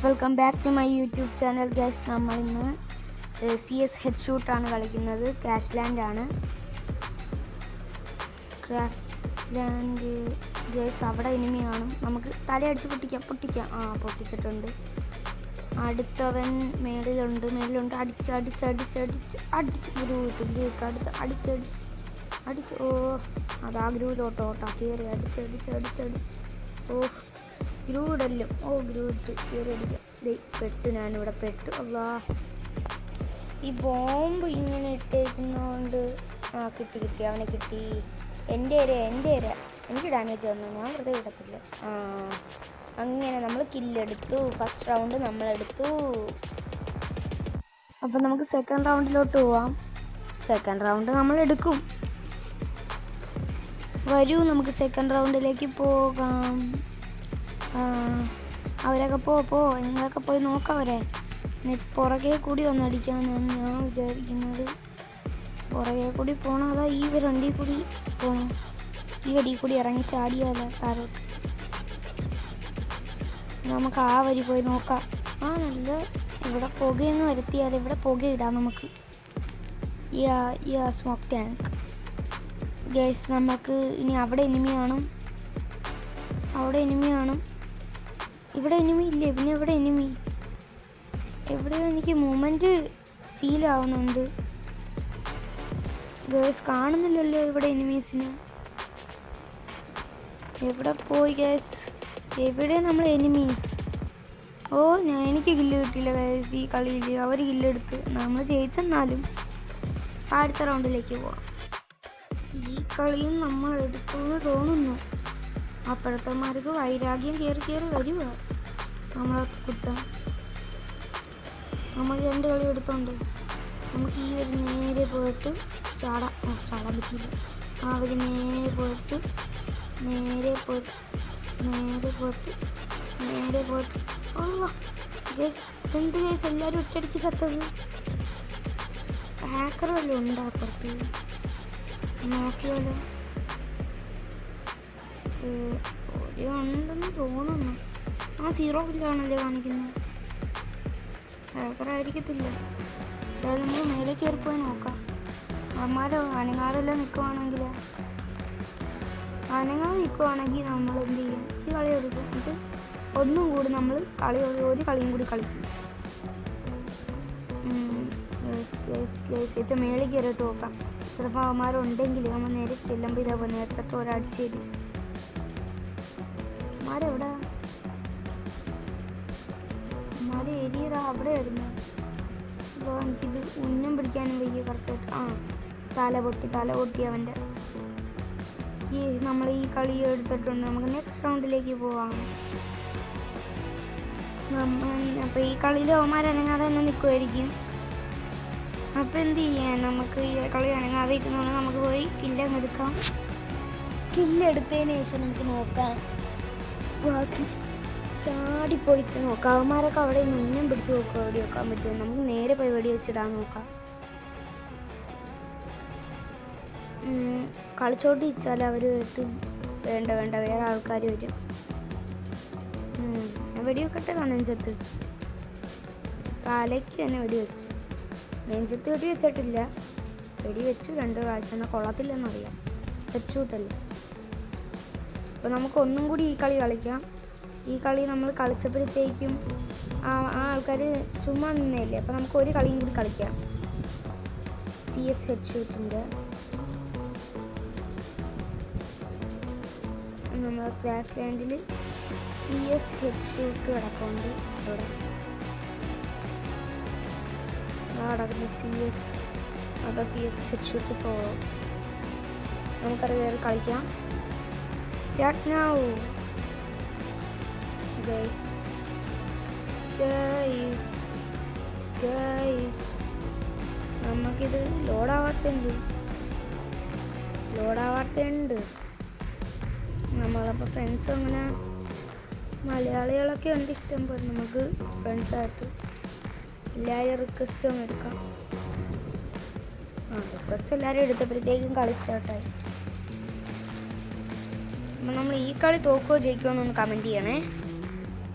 Welcome back to my YouTube channel guys. നമ്മൾ ഇന്ന് CS head ഷൂട്ടാണ് കളിക്കുന്നത്. ക്യാഷ് ലാൻഡാണ്. ക്രാഫ്റ്റ് ലാൻഡ് ഗൈസ്, അവിടെ എനിമിയാണ്. നമുക്ക് തലയടിച്ച് പൊട്ടിക്കാം. പൊട്ടിച്ചിട്ടുണ്ട്. അടുത്തവൻ മേളിലുണ്ട്. അടിച്ച് ഗ്രൂ അടിച്ച് അതാ ഗ്രൂവിലോട്ടോ കയറി അടിച്ച് ഗ്രൂഡല്ലോ. ഗ്രൂ ഇട്ട് കയറി അടിക്കാം. ഞാനിവിടെ പെട്ടു. അല്ലാ, ഈ ബോംബ് ഇങ്ങനെ ഇട്ടേക്കുന്നതുകൊണ്ട് കിട്ടി. അവനെ കിട്ടി. എൻ്റെ എനിക്ക് ഡാമേജ് വന്നു. ഞാൻ വെറുതെ വിടത്തില്ല. അങ്ങനെ നമ്മൾ കില്ലെടുത്തു. First round നമ്മളെടുത്തു. അപ്പം നമുക്ക് സെക്കൻഡ് റൗണ്ടിലോട്ട് പോവാം. സെക്കൻഡ് റൗണ്ട് നമ്മളെടുക്കും. വരൂ, നമുക്ക് സെക്കൻഡ് റൗണ്ടിലേക്ക് പോകാം. അവരൊക്കെ നിങ്ങളൊക്കെ പോയി നോക്കാം. അവരെ പുറകെ കൂടി വന്നടിക്കാമെന്നാണ് ഞാൻ വിചാരിക്കുന്നത്. പുറകെ കൂടി പോകണം, അതാ ഈ വണ്ടിയിൽ കൂടി പോകണം. ഈ വടിയിൽ കൂടി ഇറങ്ങി ചാടിയാലോ താരോട്ട്. നമുക്ക് ആ വരി പോയി നോക്കാം. നല്ല ഇവിടെ പുകയൊന്ന് വരുത്തിയാൽ ഇവിടെ പുകയിടാം നമുക്ക്. Smoke tank guys. നമുക്ക് ഇനി അവിടെ എനിമിയാണ്. ഇവിടെ എനിമി ഇല്ലേ? പിന്നെ എവിടെ എനിമി? എവിടെയോ എനിക്ക് മൂവ്മെൻറ്റ് ഫീൽ ആവുന്നുണ്ട് ഗേൾസ്. കാണുന്നില്ലല്ലോ ഇവിടെ എനിമീസിന്. എവിടെ പോയി ഗേൾസ്? എവിടെ നമ്മൾ എനിമീസ്? എനിക്ക് കില്ല് കിട്ടിയില്ല ഗേൾസ് ഈ കളിയിൽ. അവർ കില്ലെടുത്ത് നമ്മൾ ജയിച്ചെന്നാലും അടുത്ത റൗണ്ടിലേക്ക് പോവാം. ഈ കളിയും നമ്മൾ എടുക്കുമെന്ന് തോന്നുന്നു. അപ്പുറത്തമാർക്ക് വൈരാഗ്യം കയറി വരിക നമ്മളെ കുത്താൻ. നമ്മൾ 2 കളി എടുത്തോണ്ട് നമുക്ക് ഈ ഒരു നേരെ പോയിട്ട് ചാടാൻ പറ്റില്ല. അവർ നേരെ പോയിട്ട് എന്ത് കേസ് എല്ലാവരും ഒറ്റയടിക്ക് ചത്തത്. ഹാക്കർ വല്ലതും ഉണ്ടോ അപ്പുറത്ത്? നോക്കിയാലോ. ഉണ്ടെന്ന് തോന്നുന്നു. 0 കില്ലാണല്ലേ കാണിക്കുന്നത്. ഹാക്കറായിരിക്കത്തില്ല. എന്തായാലും നമ്മൾ മേലെ കയറി പോയി നോക്കാം. അമ്മാരോ അനങ്ങാതെല്ലാം നിൽക്കുവാണെങ്കിൽ നമ്മൾ എന്ത് ചെയ്യും? ഈ കളി എടുക്കും. എന്നിട്ട് ഒന്നും കൂടി നമ്മൾ ഒരു കളിയും കൂടി കളിക്കും. ഏറ്റവും മേളിൽ കയറിയിട്ട് നോക്കാം. ചിലപ്പോൾ അവന്മാരുണ്ടെങ്കിൽ നമ്മൾ നേരെ ചെല്ലുമ്പോൾ ഇതാ നേരത്തെ ഒരടിച്ച് തരും. അവന്മാരെവിടെ? അവന്മാരെ ഏരിയതാ അവിടെ വരുന്നു. അപ്പോൾ എനിക്കിത് ഉന്നം പിടിക്കാനും വയ്യ കറക്റ്റായിട്ട്. തല പൊട്ടി അവൻ്റെ. നമ്മൾ ഈ കളി എടുത്തിട്ടുണ്ട്. നമുക്ക് നെക്സ്റ്റ് റൗണ്ടിലേക്ക് പോവാം. അപ്പോൾ ഈ കളിയിൽ അവന്മാരനങ്ങാതെ തന്നെ നിൽക്കുമായിരിക്കും. അപ്പോൾ എന്ത് ചെയ്യാൻ? നമുക്ക് ഈ കളി അനങ്ങാതെ നിൽക്കുന്നതുകൊണ്ട് നമുക്ക് പോയി കില്ലെടുക്കാം. കില്ലെടുത്തതിന് ശേഷം നമുക്ക് നോക്കാം. ബാക്കി ചാടിപ്പൊളിച്ച് നോക്കാം. അവന്മാരൊക്കെ അവിടെ മുന്നും പിടിച്ച് നോക്കുക. വെടി വെക്കാൻ പറ്റുമോ? നമുക്ക് നേരെ പോയി വെടി വെച്ചിടാൻ നോക്കാം. കളിച്ചോട്ട് ഇച്ചാൽ അവർ കേട്ട് വേണ്ട വേറെ ആൾക്കാർ വരും. വെടിവെക്കട്ടെ. നെഞ്ചത്ത് തലയ്ക്ക് തന്നെ വെടിവെച്ച്. നെഞ്ചത്ത് വെടിവെച്ചിട്ടില്ല, വെടിവെച്ചു 2 പ്രാവശ്യം. കൊള്ളത്തില്ലെന്നറിയാം. വെച്ചൂട്ടല്ലേ. അപ്പോൾ നമുക്ക് ഒന്നും കൂടി ഈ കളി കളിക്കാം. ഈ കളി നമ്മൾ കളിച്ചപ്പോഴത്തേക്കും ആ ആൾക്കാർ ചുമ്മാ നിന്നേല്ലേ. അപ്പോൾ നമുക്ക് ഒരു കളിയും കൂടി കളിക്കാം. CS ഹെഡ് ഷൂട്ടിൻ്റെ നമ്മുടെ ക്രാഷ് ലാൻഡിൽ CS ഹെഡ് ഷൂട്ട് കിടക്കുന്നുണ്ട്. അവിടെ നടക്കുന്ന CS ഹെഡ് ഷൂട്ട് സോളോ. നമുക്കത് കയറി കളിക്കാം. Start now, guys. നമുക്കിത് ലോഡാവാത്തുണ്ട്. നമ്മളപ്പോൾ ഫ്രണ്ട്സ് അങ്ങനെ മലയാളികളൊക്കെ ഉണ്ട് ഇഷ്ടം പോലെ. നമുക്ക് ഫ്രണ്ട്സായിട്ട് എല്ലാവരും റിക്വസ്റ്റ് ഒന്ന് എടുക്കാം. റിക്വസ്റ്റ് എല്ലാവരും എടുത്തപ്പോഴത്തേക്കും കളി സ്റ്റാർട്ടായി. അപ്പോൾ നമ്മൾ ഈ കളി തോക്കുകയോ ജയിക്കുമോ എന്നൊന്ന് കമൻറ്റ് ചെയ്യണേ.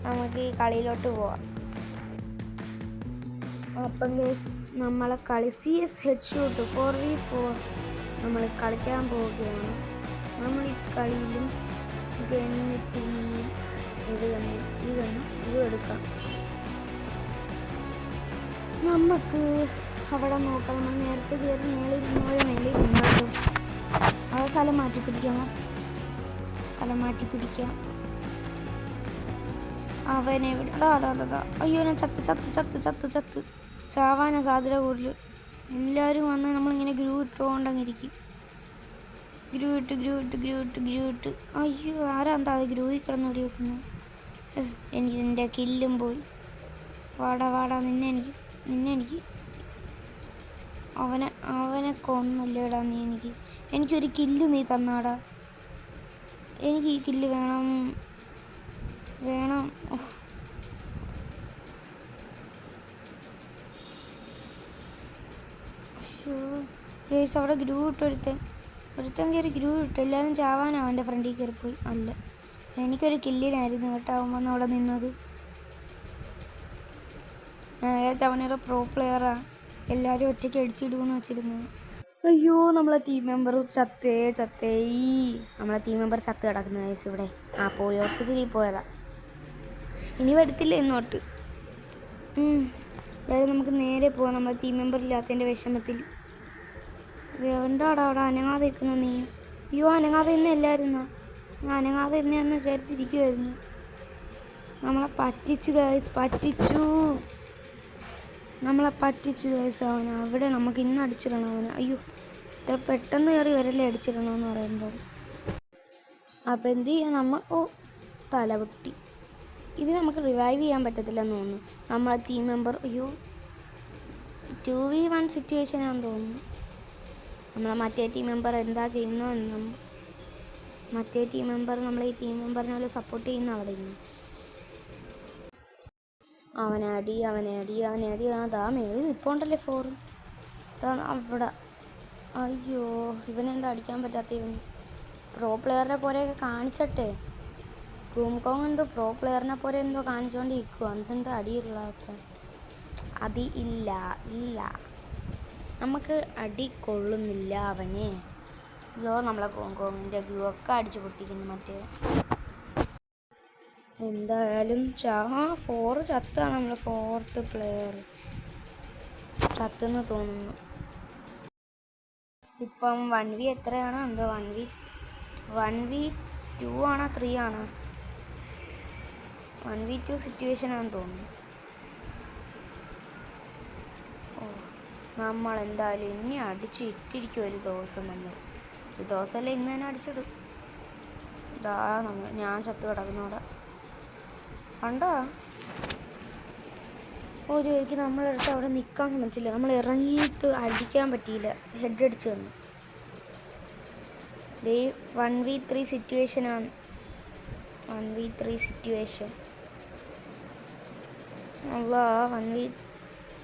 നമുക്ക് ഈ കളിയിലോട്ട് പോവാം. അപ്പം ഗൈസ് നമ്മളെ കളി CS ഹെഡ് ഷൂട്ട് 4v4 നമ്മൾ കളിക്കാൻ പോവുകയാണ്. നമ്മൾ ഈ കളിയിലും ഗണ്ണിച്ചിരി ഇത് എടുക്കാം. നമുക്ക് അവിടെ നോക്കാം. നമ്മൾ നേരത്തെ കയറി മേളിൽ നിന്നോട്ടോ. ആ സ്ഥലം മാറ്റി പിടിക്കാം. അവനെ അതാ അയ്യോ ഞാൻ ചത്ത് ചാവാനാ സാധ്യത കൂടുതൽ. എല്ലാവരും വന്ന് നമ്മളിങ്ങനെ ഗ്രൂ ഇട്ടുകൊണ്ടങ്ങിരിക്കും. ഗ്രൂ ഇട്ട് അയ്യോ ആരാ എന്താ അത് ഗ്രൂവിൽ കിടന്ന് ഓടി വെക്കുന്നത്. എനിക്ക് എൻ്റെ കില്ലും പോയി. വാടാ നിന്നെ എനിക്ക് അവനെ കൊന്നല്ലേടാ നീ. എനിക്കൊരു കില്ല് നീ തന്നാടാ. എനിക്ക് ഈ കില്ല് വേണം. ഗേസ് അവിടെ ഗ്രൂ ഇട്ട് ഒരുത്തൻ കയറി ഗ്രൂ ഇട്ട് എല്ലാവരും ചാവാൻ അവൻ്റെ ഫ്രണ്ടിൽ കയറിപ്പോയി. അല്ല എനിക്കൊരു കില്ലിനായിരുന്നു കേട്ടോ അവൻ വന്ന് അവിടെ നിന്നത്. അവനൊരു പ്രോ പ്ലെയറാ. എല്ലാവരും ഒറ്റയ്ക്ക് അടിച്ചിടുമെന്ന് വെച്ചിരുന്നത്. അയ്യോ നമ്മളെ ടീം മെമ്പർ ചത്തേ. നമ്മളെ ടീം മെമ്പർ ചത്ത് കിടക്കുന്ന കേസ് ഇവിടെ. പോയി ഹോസ്പിറ്റലിൽ പോയതാ. ഇനി വരത്തില്ല ഇന്നോട്ട്. അതായത് നമുക്ക് നേരെ പോവാം. നമ്മളെ ടീം മെമ്പർ ഇല്ലാത്തതിൻ്റെ വിഷമത്തിൽ. വേണ്ടാടാ അവിടെ അനങ്ങാതെ നിൽക്കുന്ന നീ. അയ്യോ അനങ്ങാതെ ഇന്ന് എല്ലായിരുന്നോ? ഞാൻ അനങ്ങാതെ ഇന്നെന്ന് വിചാരിച്ചിരിക്കുമായിരുന്നു. നമ്മളെ പറ്റിച്ചു ഗൈസ്. അവന് അവിടെ നമുക്ക് ഇന്ന് അടിച്ചിടണം അവന്. അയ്യോ ഇത്ര പെട്ടെന്ന് കയറി വരല്ലേ അടിച്ചിടണമെന്ന് പറയുമ്പോൾ. അപ്പം എന്ത് ചെയ്യാം? തലപൊട്ടി. ഇത് നമുക്ക് റിവൈവ് ചെയ്യാൻ പറ്റത്തില്ലെന്ന് തോന്നുന്നു. നമ്മളെ ടീം മെമ്പർ 2v1 സിറ്റുവേഷനാണെന്ന് തോന്നുന്നു. നമ്മളെ മറ്റേ ടീം മെമ്പർ എന്താ ചെയ്യുന്നതെന്നും മറ്റേ ടീം മെമ്പർ നമ്മളെ ഈ ടീം മെമ്പറിനെ പോലെ സപ്പോർട്ട് ചെയ്യുന്ന അവിടെ ഇന്ന്. അവനെ അടി. അതാ മേളിൽ നിൽപ്പുണ്ടല്ലേ 4. അവിടെ അയ്യോ ഇവനെന്താ അടിക്കാൻ പറ്റാത്ത ഇവന്. പ്രോ പ്ലെയറിനെ പോലെയൊക്കെ കാണിച്ചട്ടെ. കൂംകോങ് എന്തോ പ്രോ പ്ലെയറിനെ പോലെ എന്തോ കാണിച്ചുകൊണ്ടിരിക്കുക. എന്തെന്തോ അടിയില്ലാത്ത അടി ഇല്ല നമുക്ക് അടി കൊള്ളുന്നില്ല അവനെ. നമ്മളെ കൂംകോങ്ങിൻ്റെ ഗ്ലൂ ഒക്കെ അടിച്ചു പൊട്ടിക്കുന്നു. മറ്റേ എന്തായാലും 4 ചത്താണ് നമ്മളെ 4th പ്ലെയർ ചത്തെന്ന് തോന്നുന്നു. ഇപ്പം 1v എത്രയാണോ എന്തോ 1v2 ആണോ 3 ആണോ 1v2 സിറ്റുവേഷനാണെന്ന് തോന്നുന്നു. നമ്മൾ എന്തായാലും ഇനി അടിച്ച് ഇട്ടിരിക്കും ഒരു ദിവസം. ഒരു ദിവസമല്ല ഇന്ന് തന്നെ അടിച്ചിടും. ഞാൻ ചത്ത് കിടക്കുന്നവിടെ കണ്ടോ. ഒരു വഴിക്ക് നമ്മളടുത്ത് അവിടെ നിൽക്കാൻ പറ്റില്ല. നമ്മൾ ഇറങ്ങിയിട്ട് അടിക്കാൻ പറ്റിയില്ല. ഹെഡ് അടിച്ച് വന്നു. 1v3 സിറ്റുവേഷനാണ്. 1v3 situation.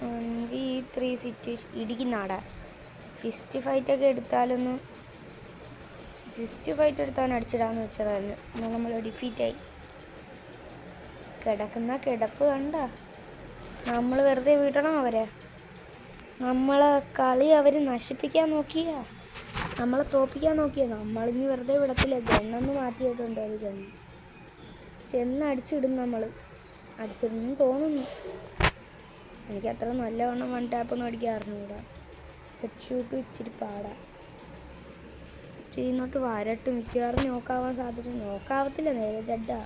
1v3 സിറ്റുവേഷൻ ഇടിക്കുന്നാടാ. ഫിസ്റ്റ് ഫൈറ്റ് എടുത്താൽ അടിച്ചിടാന്ന് വെച്ചതായിരുന്നു. എന്നാൽ നമ്മൾ ഡിഫീറ്റായി. കിടക്കുന്ന കിടപ്പ് കണ്ട. നമ്മൾ വെറുതെ വിടണം അവരെ. നമ്മളെ കളി അവർ നശിപ്പിക്കാൻ നോക്കിയാ. നമ്മളെ തോപ്പിക്കാൻ നോക്കിയാ. നമ്മളിനി വെറുതെ വിടത്തില്ല. ഗണ്ണൊന്ന് മാറ്റിയിട്ടുണ്ട്. ഒരു ഗണ്ണ് ചെന്ന് അടിച്ചിടും. നമ്മൾ അടിച്ചിടുന്നു തോന്നുന്നു. എനിക്ക് അത്ര നല്ലവണ്ണം 1 ടാപ്പൊന്നും അടിക്കാൻ അറിഞ്ഞൂടാ. ഹെഡ് ഷൂട്ട് ഇച്ചിരി പാടാ. ഇച്ചിരി ഇങ്ങോട്ട് വരട്ട്. മിക്കവാറും നോക്കാവാൻ സാധ്യത. നോക്കാവത്തില്ല, നേരെ ജഡ്ഡാ.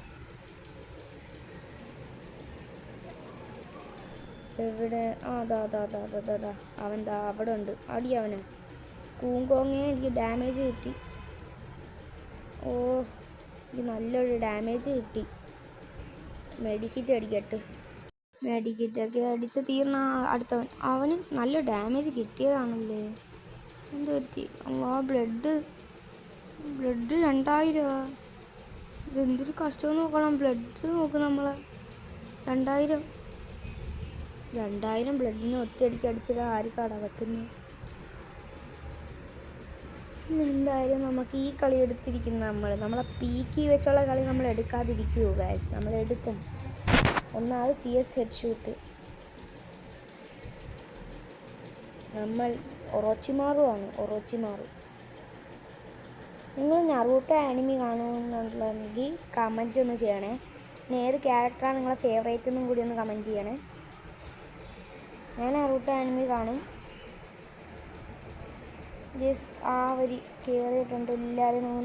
എവിടെ? അതാ അവൻ അവിടെ ഉണ്ട്. അടി അവന്. കൂങ്കോങ്ങേ എനിക്ക് ഡാമേജ് കിട്ടി. എനിക്ക് നല്ലൊരു ഡാമേജ് കിട്ടി. മെഡിക്കിറ്റ് അടിക്കട്ടെ. മെഡിക്കിറ്റൊക്കെ അടിച്ച് തീർന്ന അടുത്തവൻ. അവന് നല്ല ഡാമേജ് കിട്ടിയതാണല്ലേ. എന്ത് പറ്റി? ബ്ലഡ് 2000. ഇതെന്തൊരു കഷ്ടമെന്ന് നോക്കണം. ബ്ലഡ് നോക്ക്. നമ്മളെ 2000 ബ്ലഡിന് ഒറ്റയടിക്ക് അടിച്ചിടാൻ ആർക്കാടാ പറ്റുന്നത്? എന്തായാലും നമുക്ക് ഈ കളി എടുത്തിരിക്കുന്ന നമ്മളെ പീക്കി വെച്ചുള്ള കളി നമ്മൾ എടുക്കാതിരിക്കുമോ ഗൈസ്? നമ്മൾ എടുക്കണം. ഒന്നാമത് CS ഹെഡ് ഷൂട്ട്. നമ്മൾ ഒറോച്ചിമാറുമാണ് ഒറോച്ചിമാറു. നിങ്ങൾ നറൂട്ടോ ആനിമി കാണുന്നുണ്ടെങ്കിൽ കമൻറ്റ് ഒന്ന് ചെയ്യണേ. പിന്നെ ഏത് ക്യാരക്ടറാണ് നിങ്ങളെ ഫേവറേറ്റ് എന്നും കൂടി ഒന്ന് കമൻറ്റ് ചെയ്യണേ. ഞാൻ നറൂട്ടോ ആനിമി കാണും. ജസ്റ്റ് ആ വരി കയറിയിട്ടുണ്ട്. എല്ലാവരും നമ്മൾ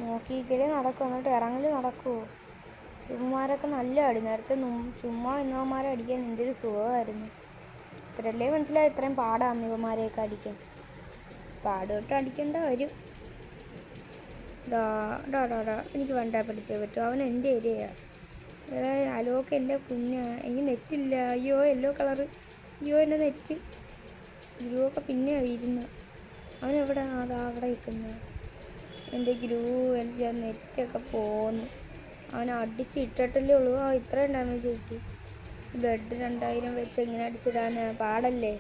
നോക്കിയിരിക്കലേ നടക്കും. എന്നിട്ട് ഇറങ്ങൽ നടക്കുമോ? ഇവന്മാരൊക്കെ നല്ല അടി. നേരത്തെ ചുമ്മാ ഇന്നവന്മാരെ അടിക്കാൻ എന്തൊരു സുഖമായിരുന്നു. ഇപ്പോഴല്ലേ മനസ്സിലായി ഇത്രയും പാടാണ് ഇവന്മാരെയൊക്കെ അടിക്കാൻ. പാടോട്ട് അടിക്കേണ്ട വരും. എനിക്ക് വേണ്ട പഠിച്ചേ പറ്റും. അവൻ എൻ്റെ ഏരിയയാണ്. അലോക്ക് എൻ്റെ കുഞ്ഞ്. എനിക്ക് നെറ്റില്ല. അയ്യോ യെല്ലോ കളറ്. അയ്യോ എൻ്റെ നെറ്റ്. ഗ്രൂവൊക്കെ പിന്നെ ഇരുന്ന്. അവനെവിടെ? അതാ അവിടെ നിൽക്കുന്നത്. എൻ്റെ എൻ്റെ നെറ്റൊക്കെ പോന്നു. അവനെ അടിച്ചിട്ടല്ലേ ഉള്ളൂ. ഇത്രയും ഡാമേജ് കിട്ടി. ബ്ലഡ് 2000 വെച്ച് എങ്ങനെ അടിച്ചിടാൻ പാടല്ലേ.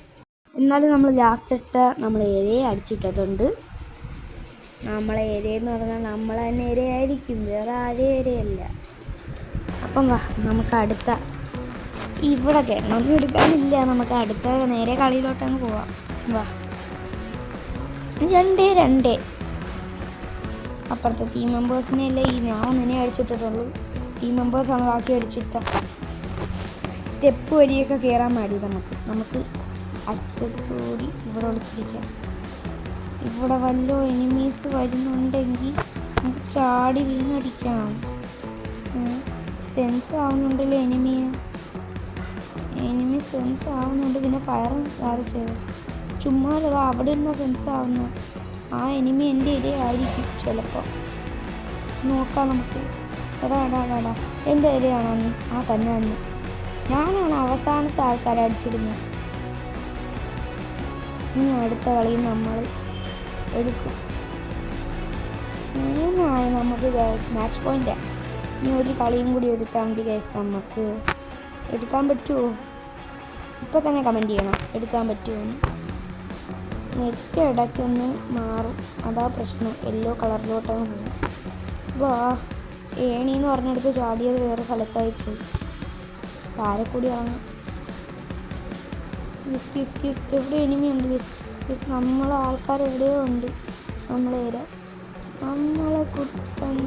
എന്നാലും നമ്മൾ ലാസ്റ്റ് നമ്മൾ ഏരിയ അടിച്ചിട്ടിട്ടുണ്ട്. നമ്മളെ ഏരിയ എന്ന് പറഞ്ഞാൽ നമ്മളെ തന്നെ ഏരിയ ആയിരിക്കും, വേറെ ആരും ഏരിയല്ല. അപ്പം വാ നമുക്ക് അടുത്ത ഇവിടെ കിടന്നൊന്നും എടുക്കാനില്ല. നമുക്ക് അടുത്ത നേരെ കളിയിലോട്ടങ്ങ് പോവാം. വാ 2-2. അപ്പുറത്തെ ടീം മെമ്പേഴ്സിനെ അല്ലേ ഞാൻ ഒന്നിനെ അടിച്ചിട്ടുള്ളൂ. ടീം മെമ്പേഴ്സാണ് ബാക്കി അടിച്ചിട്ട. സ്റ്റെപ്പ് വഴിയൊക്കെ കയറാൻ മതി നമുക്ക് അറ്റത്തോടി ഇവിടെ ഒളിച്ചിരിക്കാം. ഇവിടെ വല്ല എനിമീസ് വരുന്നുണ്ടെങ്കിൽ നമുക്ക് ചാടി വീണടിക്കാം. സെൻസ് ആവുന്നുണ്ടല്ലോ എനിമി സെൻസ് ആവുന്നുണ്ട്. പിന്നെ ഫയറും ചെയ്തു ചുമ്മാ അവിടെ ഇരുന്ന സെൻസ് ആവുന്ന ആ എനിമി എൻ്റെ ഏരിയ ആയിരിക്കും ചിലപ്പോൾ. നോക്കാം നമുക്ക്. എടാ എൻ്റെ ഏരിയ ആണോ? ആ തന്നെ. ഞാനാണ് അവസാനത്തെ ആൾക്കാരെ അടിച്ചിടുന്നത്. ഇനി അടുത്ത കളിയിൽ നമ്മൾ എടുക്കും. 3 നമുക്ക് മാച്ച് പോയിൻ്റ്. ഇനി ഒരു കളിയും കൂടി എടുത്താൽ മതി ഗൈസ്. നമുക്ക് എടുക്കാൻ പറ്റുമോ? ഇപ്പോൾ തന്നെ കമൻറ്റ് ചെയ്യണം എടുക്കാൻ പറ്റുമോ എന്ന്. നെറ്റ് ഇടയ്ക്കൊന്ന് മാറും, അതാ പ്രശ്നം. യെല്ലോ കളറിലോട്ടങ്ങ് പോകും. വാ ഏണിന്ന് പറഞ്ഞെടുത്ത് ചാടിയത് വേറെ സ്ഥലത്തായി പോയി. താരക്കൂടി ഇറങ്ങും. എവിടെ എനിമിയുണ്ട്? നമ്മളെ ആൾക്കാർ എവിടെയോ ഉണ്ട്. നമ്മളെ കുട്ടൻ.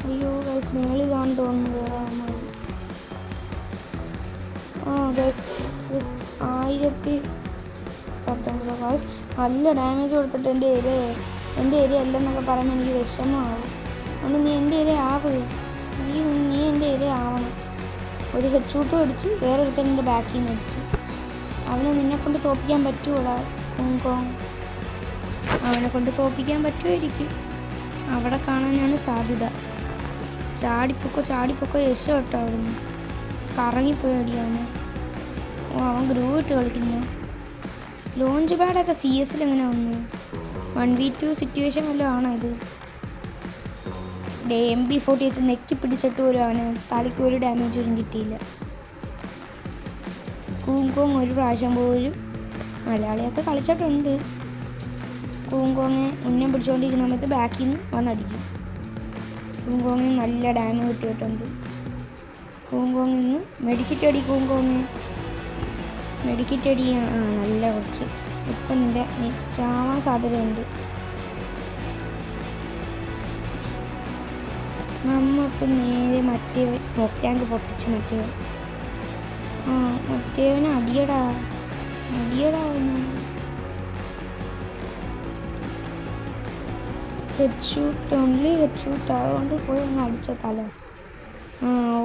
അയ്യോ ഗൈസ് മേളിലാണെന്ന് തോന്നുന്നു. വേറെ 1019 ഗൈസ് നല്ല ഡാമേജ് കൊടുത്തിട്ട് എൻ്റെ ഏരിയ അല്ലെന്നൊക്കെ പറയുമ്പോൾ എനിക്ക് വിഷമമാവും. അതുകൊണ്ട് നീ എൻ്റെ ഏരിയ നീ എൻ്റെ ഏരിയ ആവണം. ഒരു ഹെഡ് ഷൂട്ടും അടിച്ച് വേറൊരുത്തൻ എൻ്റെ ബാക്കിൽ നിന്ന് അടിച്ച്. അവനെ നിന്നെക്കൊണ്ട് തോൽപ്പിക്കാൻ പറ്റുമോടാ ഹോങ്കോങ്? അവനെ കൊണ്ട് തോൽപ്പിക്കാൻ പറ്റുമായിരിക്കും. അവിടെ കാണാനാണ് സാധ്യത. ചാടിപ്പൊക്കോ യശോ കേട്ടോ. അവിടുന്ന് കറങ്ങിപ്പോയി അടിയാവനെ. അവൻ ഗ്രൂവ് ഇട്ട് കളിക്കുന്നു. ലോഞ്ച് പാഡൊക്കെ CS എങ്ങനെ വന്നു? 1v2 സിറ്റുവേഷൻ വല്ലതും ആണോ ഇത്? MP40 വെച്ച് നെക്കി പിടിച്ചിട്ട് പോലും അവന് തലയ്ക്ക് ഒരു ഡാമേജ് പോലും കിട്ടിയില്ല. കൂങ്കോങ് ഒരു പ്രാവശ്യം പോലും മലയാളിയൊക്കെ കളിച്ചിട്ടുണ്ട്. കൂങ്കോങ്ങെ ഉന്നം പിടിച്ചുകൊണ്ടിരിക്കുന്ന സമയത്ത് ബാക്കിൽ നിന്ന് വന്നടിക്കും. കൂങ്കോങ്ങിന് നല്ല ഡാമേജ് കിട്ടിയിട്ടുണ്ട്. കൂങ്കോങ്ങിൽ നിന്ന് മെഡിക്കറ്റ് അടി. മെഡിക്കറ്റ് അടി നല്ല കുറച്ച്. ഇപ്പം നിൻ്റെ ചാവാൻ സാധ്യതയുണ്ട്. നമുക്ക് നേരെ മറ്റേ സ്മോക്ക് ടാങ്ക് പൊട്ടിച്ച് മറ്റേവനെ അടിയടാ ഹെഡ് ഷൂട്ട് അതുകൊണ്ട് പോയി ഒന്ന് അടിച്ച തല.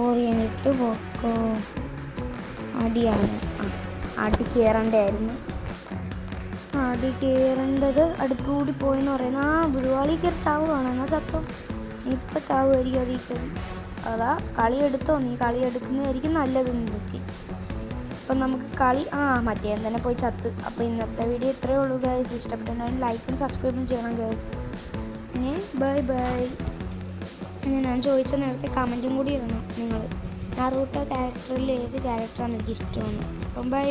ഓറിയനിട്ട് പോക്കോ. അടിയാണ്. അടി കയറണ്ടായിരുന്നു. അടി കയറേണ്ടത് അടുത്തുകൂടി പോയെന്ന് പറയുന്നത്. ബുരുവാളി കയറി ചാവുകയാണ്. എന്നാൽ സത്യം ഇപ്പം ചാവുമായിരിക്കും. അതിൽ കയറി അതാ കളിയെടുത്തോ. നീ കളിയെടുക്കുന്നതായിരിക്കും നല്ലത് നിനക്ക്. അപ്പം നമുക്ക് മറ്റേ തന്നെ പോയി ചത്ത്. അപ്പോൾ ഇന്നത്തെ വീഡിയോ ഇത്രയേ ഉള്ളൂ ഗൈസ്. ഇഷ്ടപ്പെട്ടിട്ടുണ്ടെങ്കിൽ ലൈക്കും സബ്സ്ക്രൈബും ചെയ്യണം ഗൈസ്. പിന്നെ ബൈ. ഞാൻ ചോദിച്ച നേരത്തെ കമൻറ്റും കൂടി ഇടണം നിങ്ങൾ. നറൂട്ടോ ക്യാരക്ടറിൽ ഏത് ക്യാരക്ടറാണ് എനിക്ക് ഇഷ്ടമാണ്. അപ്പം ബൈ.